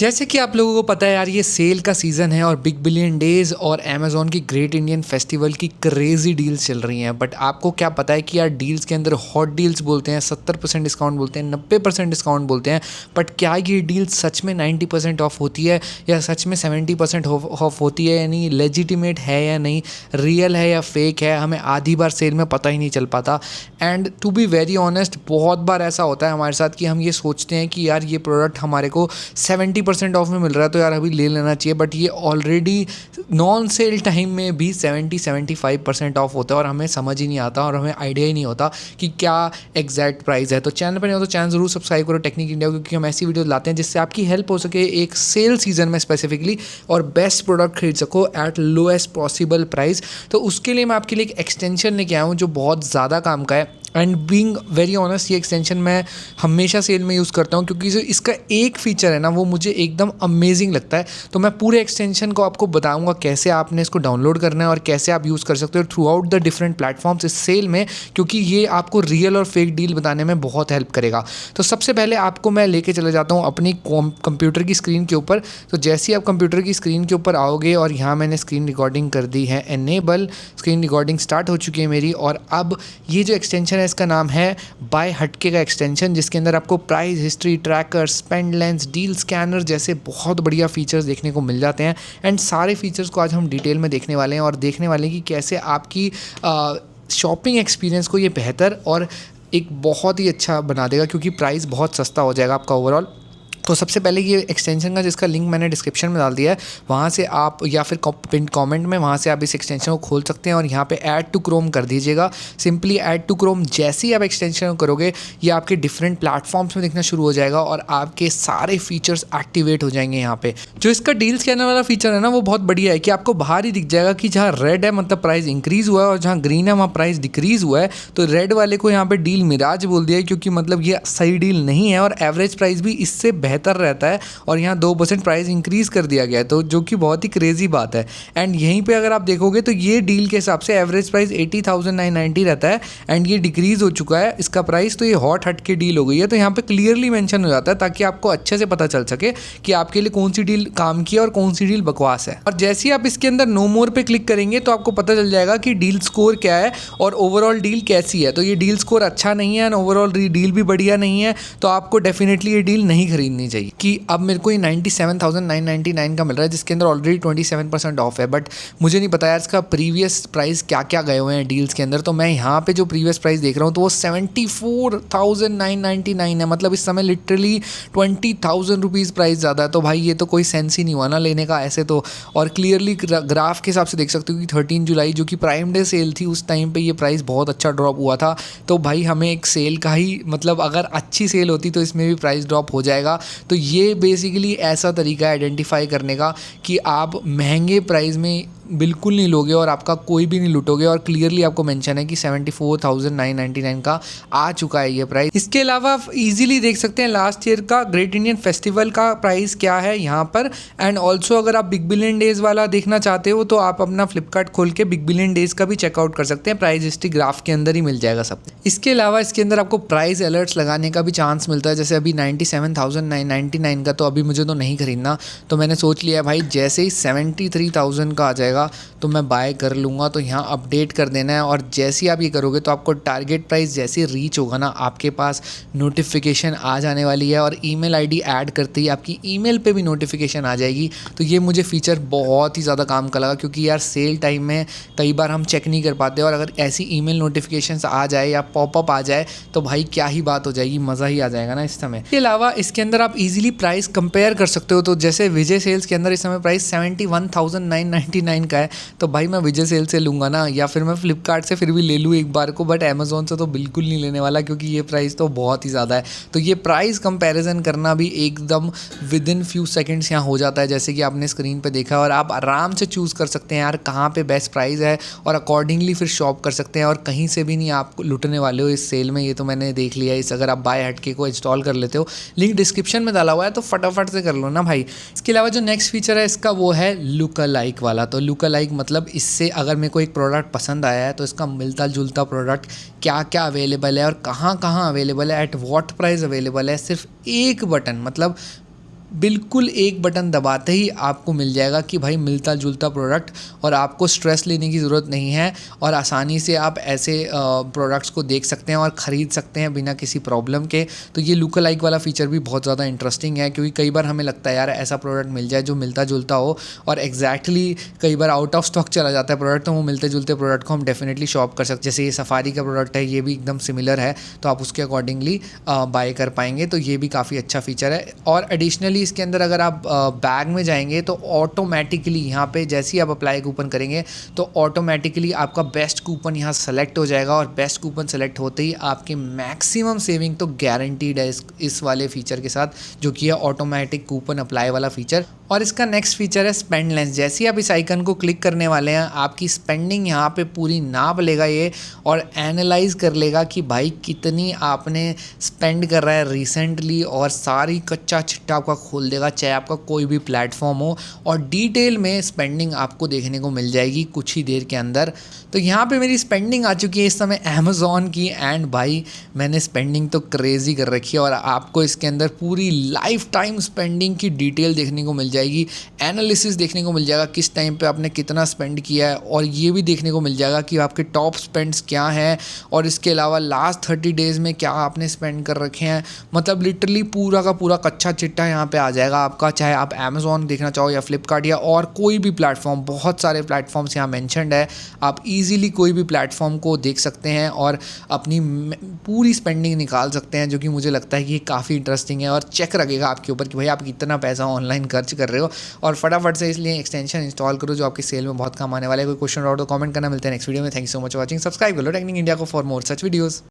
जैसे कि आप लोगों को पता है यार, ये सेल का सीज़न है और बिग बिलियन डेज और अमेज़ॉन की ग्रेट इंडियन फेस्टिवल की क्रेजी डील्स चल रही हैं। बट आपको क्या पता है कि यार डील्स के अंदर हॉट डील्स बोलते हैं, 70% डिस्काउंट बोलते हैं, 90% डिस्काउंट बोलते हैं। बट क्या ये डील सच में 90% ऑफ होती है या सच में 70% ऑफ होती है? यानी लेजिटिमेट है या नहीं, रियल है या फेक है, हमें आधी बार सेल में पता ही नहीं चल पाता। And to be very honest, बहुत बार ऐसा होता है हमारे साथ कि हम ये सोचते हैं कि यार ये प्रोडक्ट हमारे को 70% ऑफ में मिल रहा है तो यार अभी ले लेना चाहिए। बट ये ऑलरेडी नॉन सेल टाइम में भी 70-75% ऑफ होता है और हमें समझ ही नहीं आता और हमें आइडिया ही नहीं होता कि क्या एग्जैक्ट प्राइस है। तो चैनल पर नहीं हो तो चैनल ज़रूर सब्सक्राइब करो टेक्निक इंडिया, क्योंकि हम ऐसी वीडियो लाते हैं जिससे आपकी हेल्प हो सके एक सेल सीजन में स्पेसिफिकली, और बेस्ट प्रोडक्ट खरीद सको एट लोएस्ट पॉसिबल प्राइस। तो उसके लिए मैं आपके लिए एक एक्सटेंशन लेके आया हूँ जो बहुत ज़्यादा काम का है। एंड बीइंग वेरी ऑनेस्ट, ये एक्सटेंशन मैं हमेशा सेल में यूज़ करता हूँ क्योंकि जो इसका एक फ़ीचर है ना वो मुझे एकदम अमेजिंग लगता है। तो मैं पूरे एक्सटेंशन को आपको बताऊँगा कैसे आपने इसको डाउनलोड करना है और कैसे आप यूज़ कर सकते हो through out the different platforms इस सेल में, क्योंकि ये आपको रियल और फेक डील बताने में बहुत हेल्प करेगा। तो सबसे पहले आपको मैं लेके चले जाता हूँ अपनी कंप्यूटर की स्क्रीन के ऊपर। तो जैसे ही आप कंप्यूटर की स्क्रीन के ऊपर आओगे और यहाँ मैंने स्क्रीन रिकॉर्डिंग कर दी है एनेबल, स्क्रीन रिकॉर्डिंग स्टार्ट हो चुकी है मेरी। और अब ये जो एक्सटेंशन है इसका नाम है बाय हटके का एक्सटेंशन, जिसके अंदर आपको price history, tracker, spend lens, deal scanner जैसे बहुत बढ़िया फीचर्स देखने को मिल जाते हैं। एंड सारे फीचर्स को आज हम डिटेल में देखने वाले हैं और देखने वाले हैं कि कैसे आपकी शॉपिंग एक्सपीरियंस को ये बेहतर और एक बहुत ही अच्छा बना देगा, क्योंकि प्राइस बहुत सस्ता हो जाएगा आपका ओवरऑल। तो सबसे पहले ये एक्सटेंशन का जिसका लिंक मैंने डिस्क्रिप्शन में डाल दिया है, वहाँ से आप या फिर पिन कमेंट में वहाँ से आप इस एक्सटेंशन को खोल सकते हैं और यहाँ पे ऐड टू क्रोम कर दीजिएगा। सिंपली ऐड टू क्रोम जैसे ही आप एक्सटेंशन को करोगे ये आपके डिफरेंट प्लेटफॉर्म्स में दिखना शुरू हो जाएगा और आपके सारे फीचर्स एक्टिवेट हो जाएंगे। यहाँ पे जो इसका डील स्कैनर वाला फीचर है ना वो बहुत बढ़िया है कि आपको बाहर ही दिख जाएगा कि जहाँ रेड है मतलब प्राइस इंक्रीज हुआ है और जहाँ ग्रीन है वहाँ प्राइस डिक्रीज हुआ है। तो रेड वाले को यहाँ पे डील मिराज बोल दिया है, क्योंकि मतलब ये सही डील नहीं है और एवरेज प्राइस भी इससे बेहतर रहता है। और यहाँ 2% प्राइस इंक्रीज कर दिया गया है, तो जो कि बहुत ही क्रेजी बात है। एंड यहीं पे अगर आप देखोगे तो ये डील के हिसाब से एवरेज प्राइस 80,990 रहता है एंड ये डिक्रीज हो चुका है इसका प्राइस। तो ये हॉट हट के डील हो गई है। तो यहाँ पे क्लियरली मेंशन हो जाता है ताकि आपको अच्छे से पता चल सके कि आपके लिए कौन सी डील काम की है और कौन सी डील बकवास है। और जैसे ही आप इसके अंदर नो मोर पे क्लिक करेंगे तो आपको पता चल जाएगा कि डील स्कोर क्या है और ओवरऑल डील कैसी है। तो ये डील स्कोर अच्छा नहीं है एंड ओवरऑल डील भी बढ़िया नहीं है, तो आपको डेफिनेटली ये डील नहीं खरीदनी चाहिए। कि अब मेरे को ये 97,999 का मिल रहा है जिसके अंदर ऑलरेडी 27% ऑफ है। बट मुझे नहीं पता यार इसका प्रीवियस प्राइस क्या क्या गए हुए हैं डील्स के अंदर। तो मैं यहाँ पे जो प्रीवियस प्राइस देख रहा हूँ तो वो 74,999 है। मतलब इस समय लिटरली 20,000 रुपीज़ प्राइस ज़्यादा है। तो भाई ये तो कोई सेंस ही नहीं हुआ ना लेने का ऐसे तो। और क्लियरली ग्राफ के हिसाब से देख सकते हो कि 13 जुलाई जो कि प्राइम डे सेल थी उस टाइम पे ये प्राइस बहुत अच्छा ड्रॉप हुआ था। तो भाई हमें एक सेल का ही मतलब अगर अच्छी सेल होती तो इसमें भी प्राइस ड्रॉप हो जाएगा। तो ये बेसिकली ऐसा तरीका है आइडेंटिफाई करने का कि आप महंगे प्राइस में बिल्कुल नहीं लोगे और आपका कोई भी नहीं लूटोगे। और क्लियरली आपको मेंशन है कि 74,999 का आ चुका है ये प्राइस। इसके अलावा आप इजीली देख सकते हैं लास्ट ईयर का ग्रेट इंडियन फेस्टिवल का प्राइस क्या है यहाँ पर। एंड ऑल्सो अगर आप बिग बिलियन डेज वाला देखना चाहते हो तो आप अपना फ्लिपकार्ट खोल के बिग बिलियन डेज का भी चेकआउट कर सकते हैं। प्राइस हिस्ट्री ग्राफ के अंदर ही मिल जाएगा सब। इसके अलावा इसके अंदर आपको प्राइस अलर्ट्स लगाने का भी चांस मिलता है। जैसे अभी 97,999 का तो अभी मुझे तो नहीं खरीदना, तो मैंने सोच लिया भाई जैसे ही 73,000 का आ जाएगा तो मैं बाय कर लूँगा। तो यहाँ अपडेट कर देना है और जैसे ही आप ये करोगे तो आपको टारगेट प्राइस जैसे रीच होगा ना आपके पास नोटिफिकेशन आ जाने वाली है और ईमेल आईडी ऐड करते ही आपकी ईमेल पे भी नोटिफिकेशन आ जाएगी। तो ये मुझे फीचर बहुत ही ज़्यादा काम का लगा, क्योंकि यार सेल टाइम में कई बार हम चेक नहीं कर पाते और अगर ऐसी ईमेल नोटिफिकेशंस आ जाए या पॉपअप आ जाए तो भाई क्या ही बात हो जाएगी, मज़ा ही आ जाएगा ना इस समय। इसके अलावा इसके अंदर आप इजीली प्राइस कंपेयर कर सकते हो। तो जैसे विजय सेल्स के अंदर इस समय प्राइस 71,999 का है, तो भाई मैं विजय सेल से लूँगा ना, या फिर मैं फ्लिपकार्ट से फिर भी ले लूँ एक बार को, बट अमेज़ॉन से तो बिल्कुल नहीं लेने वाला क्योंकि ये प्राइस तो बहुत ही ज़्यादा है। तो ये प्राइस कंपैरिजन करना भी एकदम विद इन फ्यू सेकंड्स यहाँ हो जाता है, जैसे कि आपने स्क्रीन पे देखा। और आप आराम से चूज़ कर सकते हैं यार कहाँ पे बेस्ट प्राइस है और अकॉर्डिंगली फिर शॉप कर सकते हैं और कहीं से भी नहीं आप लुटने वाले हो इस सेल में। ये तो मैंने देख लिया है। इस अगर आप बाय हटके को इंस्टॉल कर लेते हो, लिंक डिस्क्रिप्शन में डाला हुआ है, तो फटाफट से कर लो ना भाई। इसके अलावा जो नेक्स्ट फीचर है इसका वो है लुक अलाइक वाला। तो लुक अलाइक मतलब इससे अगर मेरे को एक प्रोडक्ट पसंद आया है तो इसका मिलता जुलता प्रोडक्ट क्या क्या अवेलेबल है और कहाँ कहाँ अवेलेबल है, एट व्हाट प्राइस अवेलेबल है, सिर्फ एक बटन मतलब बिल्कुल एक बटन दबाते ही आपको मिल जाएगा कि भाई मिलता जुलता प्रोडक्ट, और आपको स्ट्रेस लेने की ज़रूरत नहीं है और आसानी से आप ऐसे प्रोडक्ट्स को देख सकते हैं और ख़रीद सकते हैं बिना किसी प्रॉब्लम के। तो ये लुक अलाइक वाला फीचर भी बहुत ज़्यादा इंटरेस्टिंग है, क्योंकि कई बार हमें लगता है यार ऐसा प्रोडक्ट मिल जाए जो मिलता जुलता हो, और एग्जैक्टली कई बार आउट ऑफ स्टॉक चला जाता है प्रोडक्ट, तो वो मिलते जुलते प्रोडक्ट को हम डेफिनेटली शॉप कर सकते हैं। जैसे ये सफारी का प्रोडक्ट है, ये भी एकदम सिमिलर है, तो आप उसके अकॉर्डिंगली बाय कर पाएंगे। तो ये भी काफ़ी अच्छा फीचर है। और एडिशनली इसके अंदर अगर आप बैग में जाएंगे तो ऑटोमेटिकली यहाँ पे जैसे ही आप अप्लाई कूपन करेंगे तो ऑटोमेटिकली आपका बेस्ट कूपन यहाँ सेलेक्ट हो जाएगा, और बेस्ट कूपन सेलेक्ट होते ही आपकी मैक्सिमम सेविंग तो गारंटीड है इस वाले फीचर के साथ, जो कि है ऑटोमेटिक कूपन अप्लाई वाला फीचर। और इसका नेक्स्ट फीचर है स्पेंड लेंस। जैसे ही आप इस आइकन को क्लिक करने वाले हैं, आपकी स्पेंडिंग यहाँ पे पूरी नाप लेगा ये, और एनालाइज कर लेगा कि भाई कितनी आपने स्पेंड कर रहा है रिसेंटली, और सारी कच्चा चिट्टा आपका खोल देगा, चाहे आपका कोई भी प्लेटफॉर्म हो, और डिटेल में स्पेंडिंग आपको देखने को मिल जाएगी कुछ ही देर के अंदर। तो यहाँ पे मेरी स्पेंडिंग आ चुकी है इस समय अमेज़ॉन की, एंड भाई मैंने स्पेंडिंग तो क्रेज़ी कर रखी है, और आपको इसके अंदर पूरी लाइफ टाइम स्पेंडिंग की डिटेल देखने को मिल जाएगी, एनालिसिस देखने को मिल जाएगा किस टाइम पे आपने कितना स्पेंड किया है, और ये भी देखने को मिल जाएगा कि आपके टॉप स्पेंड्स क्या हैं, और इसके अलावा लास्ट 30 डेज़ में क्या आपने स्पेंड कर रखे हैं। मतलब लिटरली पूरा का पूरा कच्चा चिट्टा यहाँ पे आ जाएगा आपका, चाहे आप अमेज़ॉन देखना चाहो या फ्लिपकार्ट या और कोई भी प्लेटफॉर्म, बहुत सारे प्लेटफॉर्म्स यहाँ मैंशनड है। आप ईजिली कोई भी प्लेटफॉर्म को देख सकते हैं और अपनी पूरी स्पेंडिंग निकाल सकते हैं, जो कि मुझे लगता है कि काफ़ी इंटरेस्टिंग है, और चेक रखेगा आपके ऊपर कि भाई आप कितना पैसा ऑनलाइन खर्च कर रहे हो। और फटाफट से इसलिए एक्सटेंशन इंस्टॉल करो जो आपकी सेल में बहुत काम आने वाला है। कोई क्वेश्चन और तो कमेंट करना। मिलते हैं नेक्स्ट वीडियो में। Thank you so much for watching. Subscribe कर लो टेक्निक इंडिया को फॉर मोर सच वीडियोज़।